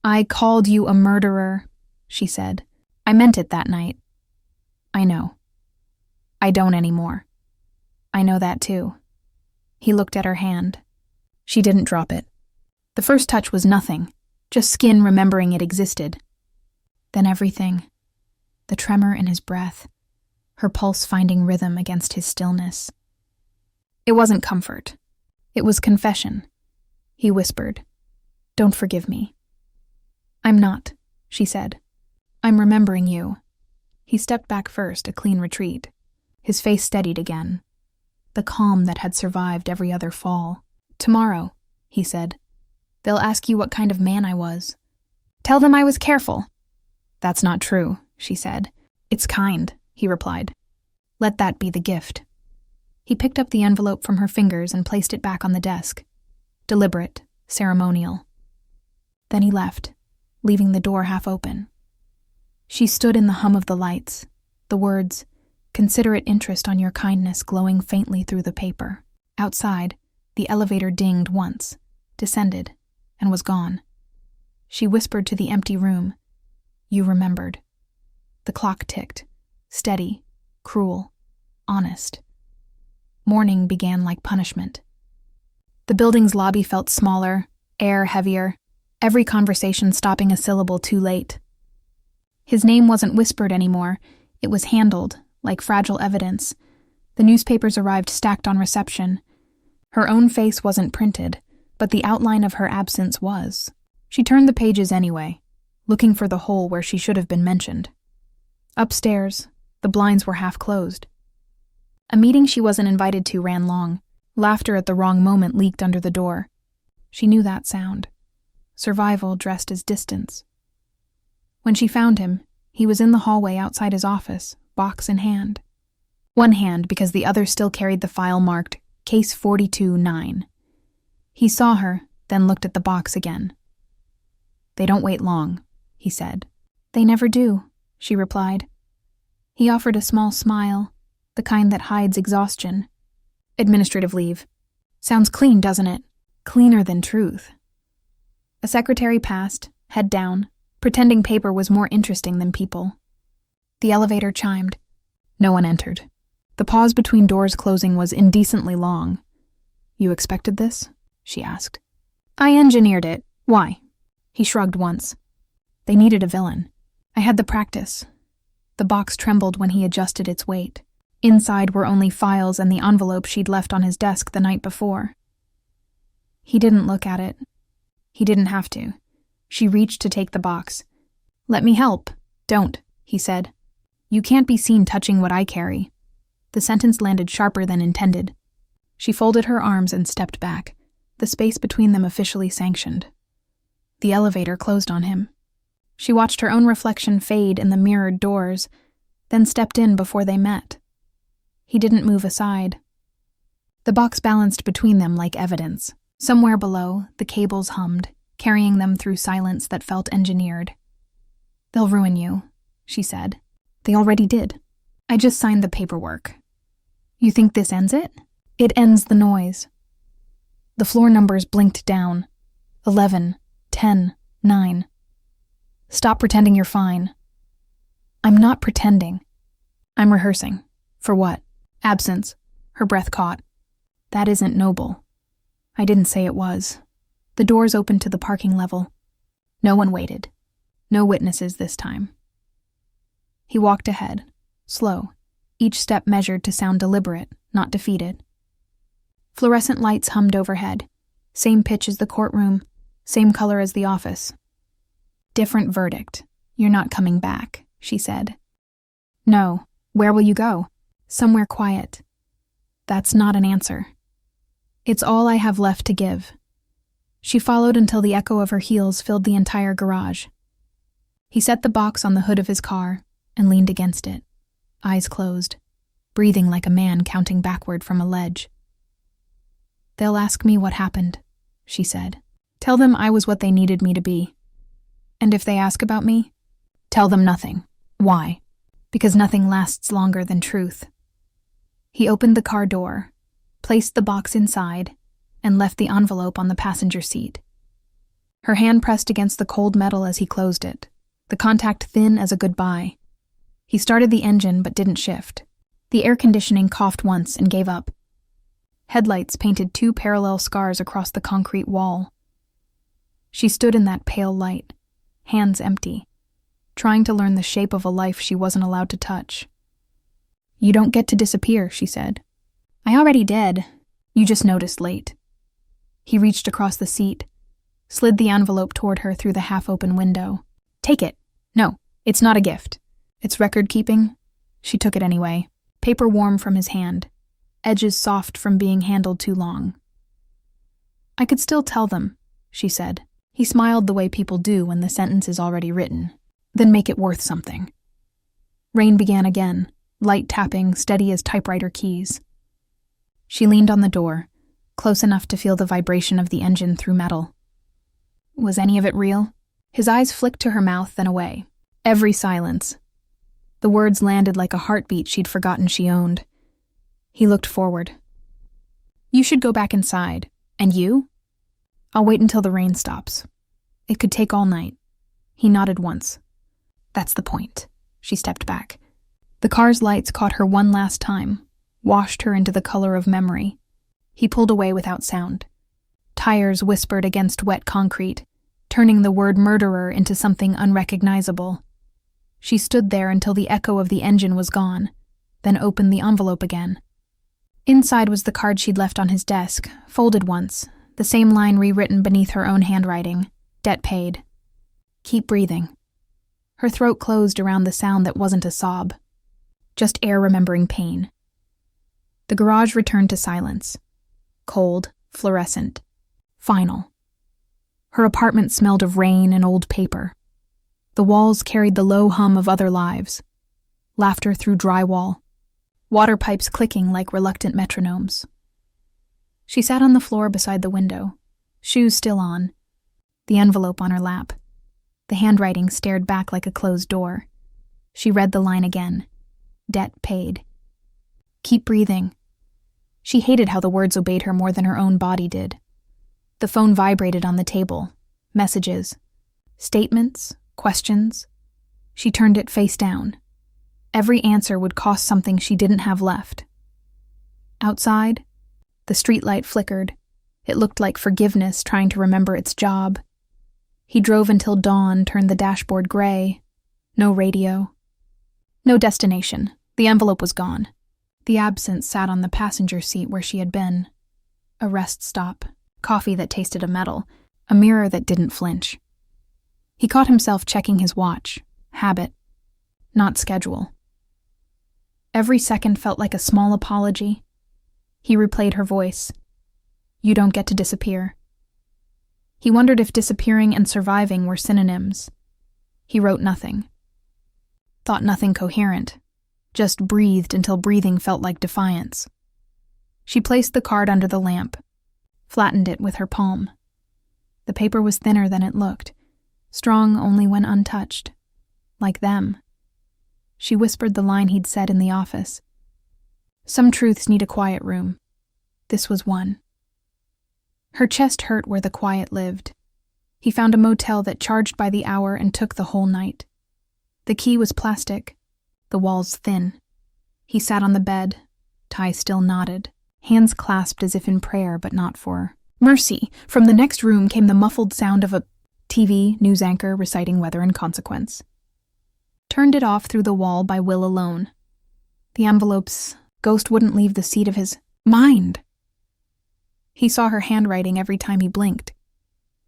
I called you a murderer, she said. I meant it that night. I know. I don't anymore. I know that too. He looked at her hand. She didn't drop it. The first touch was nothing, just skin remembering it existed. Then everything. The tremor in his breath, her pulse finding rhythm against his stillness. It wasn't comfort. It was confession. He whispered, Don't forgive me. I'm not, she said. I'm remembering you. He stepped back first, a clean retreat. His face steadied again. The calm that had survived every other fall. Tomorrow, he said. They'll ask you what kind of man I was. Tell them I was careful. That's not true, she said. It's kind, he replied. Let that be the gift. He picked up the envelope from her fingers and placed it back on the desk. Deliberate, ceremonial. Then he left, leaving the door half open. She stood in the hum of the lights, the words, considerate interest on your kindness glowing faintly through the paper. Outside, the elevator dinged once, descended, and was gone. She whispered to the empty room. You remembered. The clock ticked, steady, cruel, honest. Morning began like punishment. The building's lobby felt smaller, air heavier, every conversation stopping a syllable too late. His name wasn't whispered anymore, it was handled, like fragile evidence. The newspapers arrived stacked on reception. Her own face wasn't printed, but the outline of her absence was. She turned the pages anyway, looking for the hole where she should have been mentioned. Upstairs, the blinds were half closed. A meeting she wasn't invited to ran long. Laughter at the wrong moment leaked under the door. She knew that sound. Survival dressed as distance. When she found him, he was in the hallway outside his office, box in hand. One hand because the other still carried the file marked Case 42-9. He saw her, then looked at the box again. "They don't wait long," he said. "They never do," she replied. He offered a small smile, the kind that hides exhaustion. "Administrative leave. Sounds clean, doesn't it? Cleaner than truth." A secretary passed, head down, pretending paper was more interesting than people. The elevator chimed. No one entered. The pause between doors closing was indecently long. "You expected this?" she asked. "I engineered it. Why?" He shrugged once. "They needed a villain. I had the practice." The box trembled when he adjusted its weight. Inside were only files and the envelope she'd left on his desk the night before. He didn't look at it. He didn't have to. She reached to take the box. "Let me help." "Don't," he said. "You can't be seen touching what I carry." The sentence landed sharper than intended. She folded her arms and stepped back, the space between them officially sanctioned. The elevator closed on him. She watched her own reflection fade in the mirrored doors, then stepped in before they met. He didn't move aside. The box balanced between them like evidence. Somewhere below, the cables hummed, carrying them through silence that felt engineered. "They'll ruin you," she said. "They already did. I just signed the paperwork." "You think this ends it?" "It ends the noise." The floor numbers blinked down. 11, 10, 9. "Stop pretending you're fine." "I'm not pretending. I'm rehearsing." "For what?" "Absence." Her breath caught. "That isn't noble." "I didn't say it was." The doors opened to the parking level. No one waited. No witnesses this time. He walked ahead, slow, each step measured to sound deliberate, not defeated. Fluorescent lights hummed overhead, same pitch as the courtroom, same color as the office. "Different verdict. You're not coming back," she said. "No. Where will you go?" "Somewhere quiet." "That's not an answer." "It's all I have left to give." She followed until the echo of her heels filled the entire garage. He set the box on the hood of his car and leaned against it, eyes closed, breathing like a man counting backward from a ledge. "They'll ask me what happened," she said. "Tell them I was what they needed me to be. And if they ask about me, tell them nothing. Why? Because nothing lasts longer than truth." He opened the car door, placed the box inside, and left the envelope on the passenger seat. Her hand pressed against the cold metal as he closed it, the contact thin as a goodbye. He started the engine but didn't shift. The air conditioning coughed once and gave up. Headlights painted 2 parallel scars across the concrete wall. She stood in that pale light, hands empty, trying to learn the shape of a life she wasn't allowed to touch. "You don't get to disappear," she said. "I already did. You just noticed late." He reached across the seat, slid the envelope toward her through the half-open window. "Take it." "No, it's not a gift. It's record-keeping." She took it anyway, paper warm from his hand, edges soft from being handled too long. "I could still tell them," she said. He smiled the way people do when the sentence is already written. "Then make it worth something." Rain began again, light tapping, steady as typewriter keys. She leaned on the door, close enough to feel the vibration of the engine through metal. Was any of it real? His eyes flicked to her mouth, then away. Every silence. The words landed like a heartbeat she'd forgotten she owned. He looked forward. "You should go back inside. And you?" "I'll wait until the rain stops. It could take all night." He nodded once. "That's the point." She stepped back. The car's lights caught her one last time, washed her into the color of memory. He pulled away without sound. Tires whispered against wet concrete, turning the word murderer into something unrecognizable. She stood there until the echo of the engine was gone, then opened the envelope again. Inside was the card she'd left on his desk, folded once, the same line rewritten beneath her own handwriting, debt paid. Keep breathing. Her throat closed around the sound that wasn't a sob, just air remembering pain. The garage returned to silence. Cold, fluorescent. Final. Her apartment smelled of rain and old paper. The walls carried the low hum of other lives. Laughter through drywall. Water pipes clicking like reluctant metronomes. She sat on the floor beside the window, shoes still on, the envelope on her lap. The handwriting stared back like a closed door. She read the line again. Debt paid. Keep breathing. She hated how the words obeyed her more than her own body did. The phone vibrated on the table. Messages. Statements. Questions. She turned it face down. Every answer would cost something she didn't have left. Outside, the streetlight flickered. It looked like forgiveness trying to remember its job. He drove until dawn turned the dashboard gray. No radio. No destination. The envelope was gone. The absence sat on the passenger seat where she had been. A rest stop. Coffee that tasted of metal. A mirror that didn't flinch. He caught himself checking his watch. Habit. Not schedule. Every second felt like a small apology. He replayed her voice. You don't get to disappear. He wondered if disappearing and surviving were synonyms. He wrote nothing. Thought nothing coherent. Just breathed until breathing felt like defiance. She placed the card under the lamp, flattened it with her palm. The paper was thinner than it looked, strong only when untouched. Like them. She whispered the line he'd said in the office. Some truths need a quiet room. This was one. Her chest hurt where the quiet lived. He found a motel that charged by the hour and took the whole night. The key was plastic, the walls thin. He sat on the bed, tie still knotted, hands clasped as if in prayer but not for mercy. From the next room came the muffled sound of a TV news anchor reciting Weather and Consequence. Turned it off through the wall by will alone. The envelope's ghost wouldn't leave the seat of his mind. He saw her handwriting every time he blinked.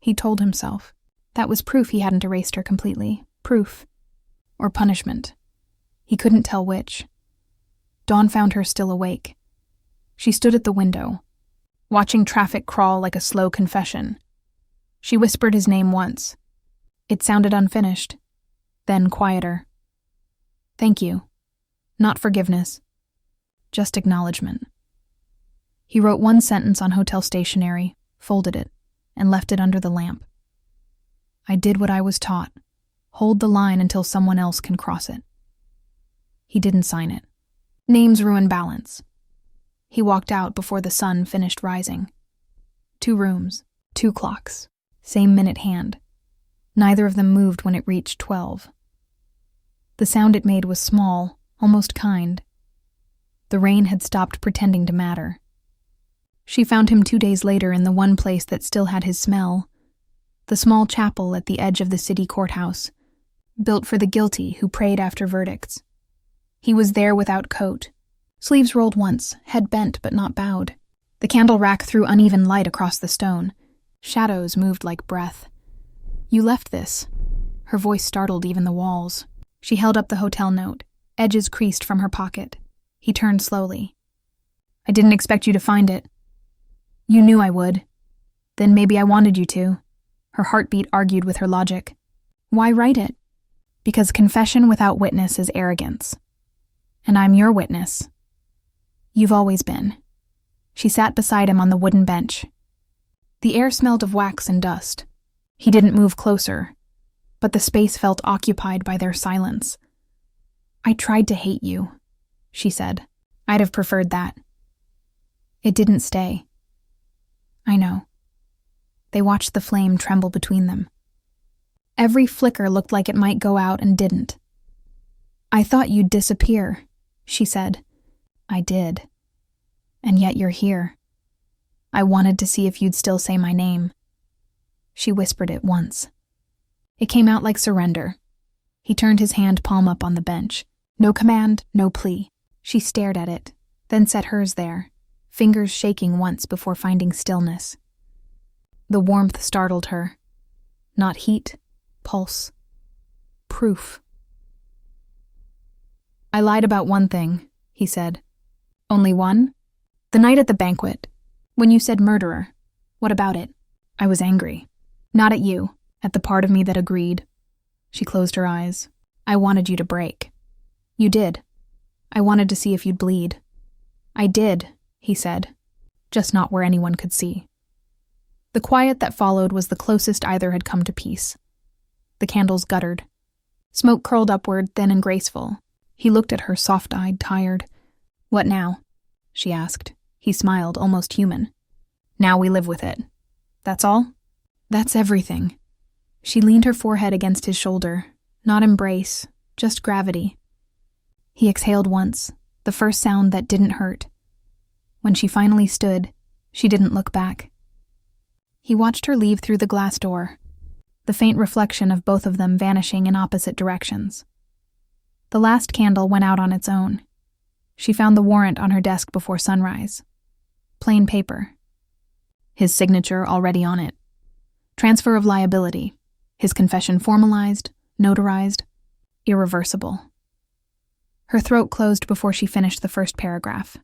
He told himself. That was proof he hadn't erased her completely. Proof. Or punishment. He couldn't tell which. Dawn found her still awake. She stood at the window, watching traffic crawl like a slow confession. She whispered his name once. It sounded unfinished, then quieter. Thank you. Not forgiveness. Just acknowledgement. He wrote one sentence on hotel stationery, folded it, and left it under the lamp. I did what I was taught. Hold the line until someone else can cross it. He didn't sign it. Names ruin balance. He walked out before the sun finished rising. 2 rooms, 2 clocks, same minute hand. Neither of them moved when it reached 12. The sound it made was small, almost kind. The rain had stopped pretending to matter. She found him 2 days later in the one place that still had his smell, the small chapel at the edge of the city courthouse, built for the guilty who prayed after verdicts. He was there without coat, sleeves rolled once, head bent but not bowed. The candle rack threw uneven light across the stone. Shadows moved like breath. You left this. Her voice startled even the walls. She held up the hotel note, edges creased from her pocket. He turned slowly. I didn't expect you to find it. You knew I would. Then maybe I wanted you to. Her heartbeat argued with her logic. Why write it? Because confession without witness is arrogance. And I'm your witness. You've always been. She sat beside him on the wooden bench. The air smelled of wax and dust. He didn't move closer, but the space felt occupied by their silence. I tried to hate you, she said. I'd have preferred that. It didn't stay. I know. They watched the flame tremble between them. Every flicker looked like it might go out and didn't. I thought you'd disappear, she said. I did. And yet you're here. I wanted to see if you'd still say my name. She whispered it once. It came out like surrender. He turned his hand palm up on the bench. No command, no plea. She stared at it, then set hers there, fingers shaking once before finding stillness. The warmth startled her. Not heat, pulse. Proof. I lied about one thing, he said. Only one? The night at the banquet. When you said murderer. What about it? I was angry. Not at you, at the part of me that agreed. She closed her eyes. I wanted you to break. You did. I wanted to see if you'd bleed. I did, he said, just not where anyone could see. The quiet that followed was the closest either had come to peace. The candles guttered. Smoke curled upward, thin and graceful. He looked at her, soft-eyed, tired. What now? She asked. He smiled, almost human. Now we live with it. That's all? That's everything. She leaned her forehead against his shoulder. Not embrace, just gravity. He exhaled once, the first sound that didn't hurt. When she finally stood, she didn't look back. He watched her leave through the glass door, the faint reflection of both of them vanishing in opposite directions. The last candle went out on its own. She found the warrant on her desk before sunrise. Plain paper. His signature already on it. Transfer of liability. His confession formalized, notarized, irreversible. Her throat closed before she finished the first paragraph.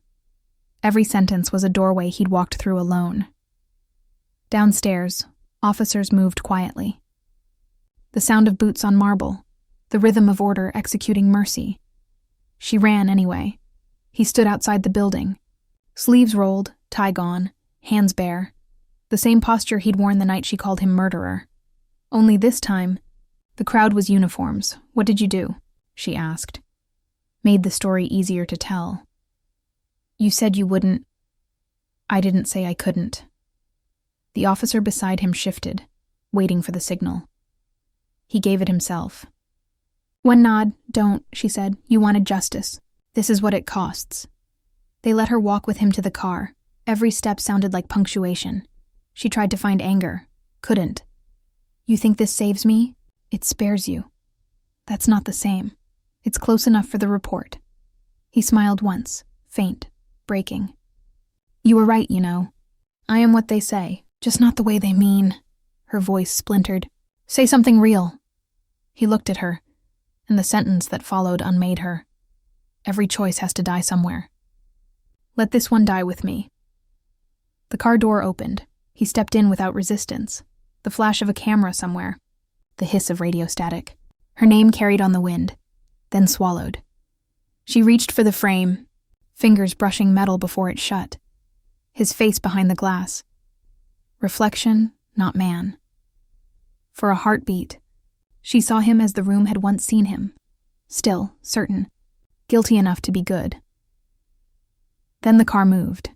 Every sentence was a doorway he'd walked through alone. Downstairs, officers moved quietly. The sound of boots on marble, the rhythm of order executing mercy. She ran anyway. He stood outside the building. Sleeves rolled, tie gone, hands bare. The same posture he'd worn the night she called him murderer. Only this time, the crowd was uniforms. What did you do? She asked. Made the story easier to tell. You said you wouldn't. I didn't say I couldn't. The officer beside him shifted, waiting for the signal. He gave it himself. One nod, don't, she said. You wanted justice. This is what it costs. They let her walk with him to the car. Every step sounded like punctuation. She tried to find anger. Couldn't. You think this saves me? It spares you. That's not the same. It's close enough for the report. He smiled once, faint, breaking. You were right, you know. I am what they say, just not the way they mean. Her voice splintered. Say something real. He looked at her, and the sentence that followed unmade her. Every choice has to die somewhere. Let this one die with me. The car door opened. He stepped in without resistance. The flash of a camera somewhere. The hiss of radio static. Her name carried on the wind, then swallowed. She reached for the frame, fingers brushing metal before it shut. His face behind the glass. Reflection, not man. For a heartbeat, she saw him as the room had once seen him. Still, certain. Guilty enough to be good. Then the car moved.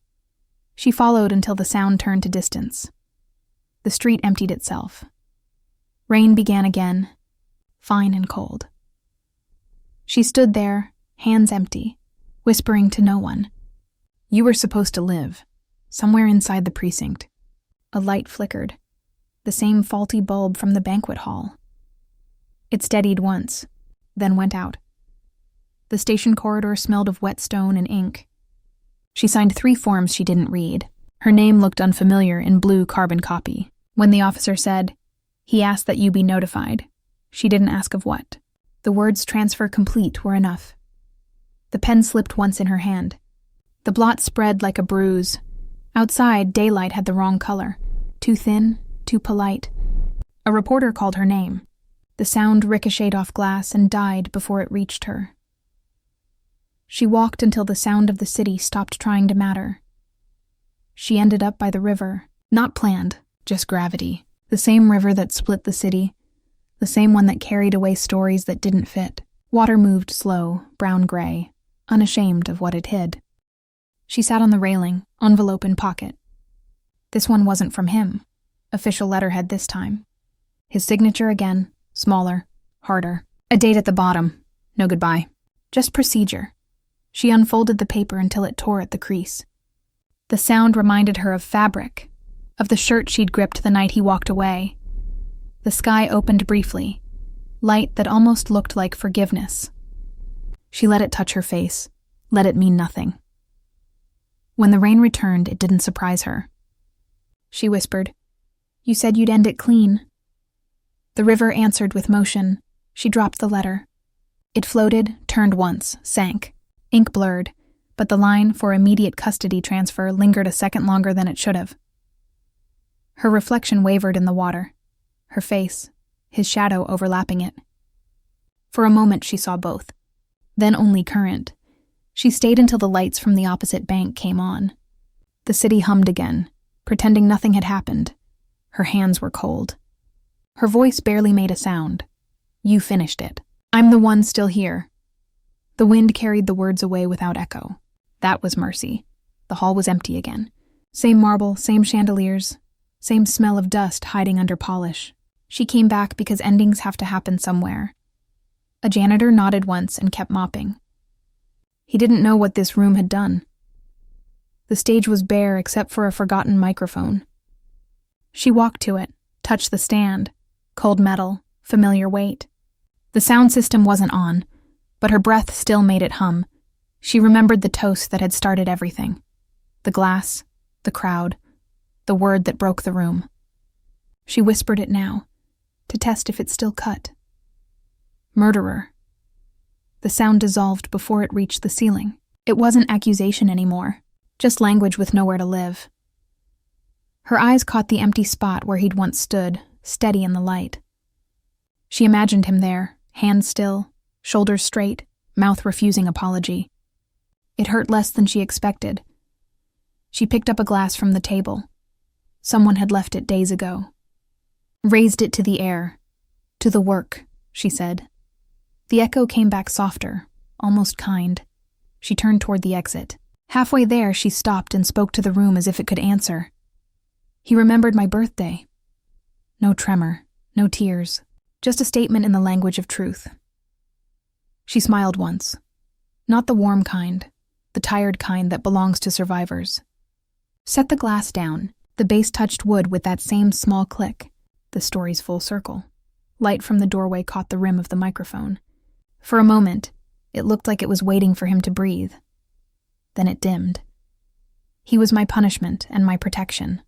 She followed until the sound turned to distance. The street emptied itself. Rain began again, fine and cold. She stood there, hands empty, whispering to no one. You were supposed to live, somewhere inside the precinct. A light flickered, the same faulty bulb from the banquet hall. It steadied once, then went out. The station corridor smelled of wet stone and ink. She signed 3 forms she didn't read. Her name looked unfamiliar in blue carbon copy. When the officer said, he asked that you be notified, she didn't ask of what. The words transfer complete were enough. The pen slipped once in her hand. The blot spread like a bruise. Outside, daylight had the wrong color. Too thin, too polite. A reporter called her name. The sound ricocheted off glass and died before it reached her. She walked until the sound of the city stopped trying to matter. She ended up by the river. Not planned, just gravity. The same river that split the city. The same one that carried away stories that didn't fit. Water moved slow, brown-gray, unashamed of what it hid. She sat on the railing, envelope in pocket. This one wasn't from him. Official letterhead this time. His signature again, smaller, harder. A date at the bottom. No goodbye. Just procedure. She unfolded the paper until it tore at the crease. The sound reminded her of fabric, of the shirt she'd gripped the night he walked away. The sky opened briefly, light that almost looked like forgiveness. She let it touch her face, let it mean nothing. When the rain returned, it didn't surprise her. She whispered, "You said you'd end it clean." The river answered with motion. She dropped the letter. It floated, turned once, sank. Ink blurred, but the line for immediate custody transfer lingered a second longer than it should have. Her reflection wavered in the water, her face, his shadow overlapping it. For a moment she saw both, then only current. She stayed until the lights from the opposite bank came on. The city hummed again, pretending nothing had happened. Her hands were cold. Her voice barely made a sound. "You finished it. I'm the one still here." The wind carried the words away without echo. That was mercy. The hall was empty again. Same marble, same chandeliers, same smell of dust hiding under polish. She came back because endings have to happen somewhere. A janitor nodded once and kept mopping. He didn't know what this room had done. The stage was bare except for a forgotten microphone. She walked to it, touched the stand. Cold metal, familiar weight. The sound system wasn't on, but her breath still made it hum. She remembered the toast that had started everything. The glass, the crowd, the word that broke the room. She whispered it now, to test if it still cut. Murderer. The sound dissolved before it reached the ceiling. It wasn't accusation anymore, just language with nowhere to live. Her eyes caught the empty spot where he'd once stood, steady in the light. She imagined him there, hands still, shoulders straight, mouth refusing apology. It hurt less than she expected. She picked up a glass from the table. Someone had left it days ago. Raised it to the air. "To the work," she said. The echo came back softer, almost kind. She turned toward the exit. Halfway there, she stopped and spoke to the room as if it could answer. "He remembered my birthday." No tremor, no tears, just a statement in the language of truth. She smiled once. Not the warm kind, the tired kind that belongs to survivors. Set the glass down. The base touched wood with that same small click. The story's full circle. Light from the doorway caught the rim of the microphone. For a moment, it looked like it was waiting for him to breathe. Then it dimmed. He was my punishment and my protection.